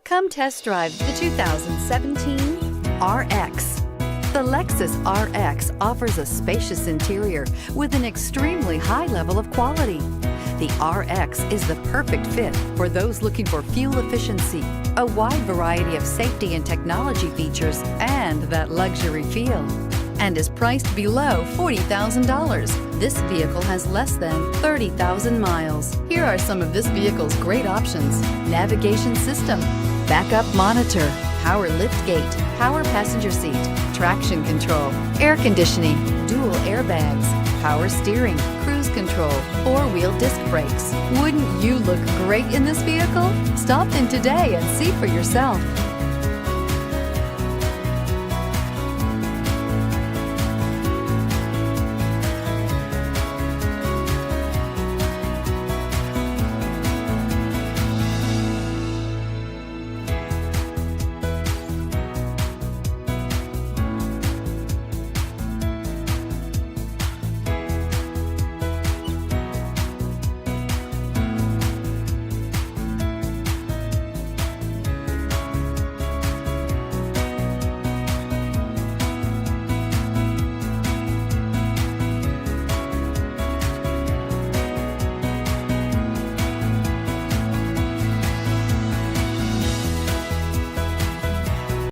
Come test drive the 2017 RX. The Lexus RX offers a spacious interior with an extremely high level of quality. The RX is the perfect fit for those looking for fuel efficiency, a wide variety of safety and technology features, and that luxury feel, and is priced below $40,000. This vehicle has less than 30,000 miles. Here are some of this vehicle's great options: navigation system, backup monitor, power liftgate, power passenger seat, traction control, air conditioning, dual airbags, power steering, cruise control, four-wheel disc brakes. Wouldn't you look great in this vehicle? Stop in today and see for yourself.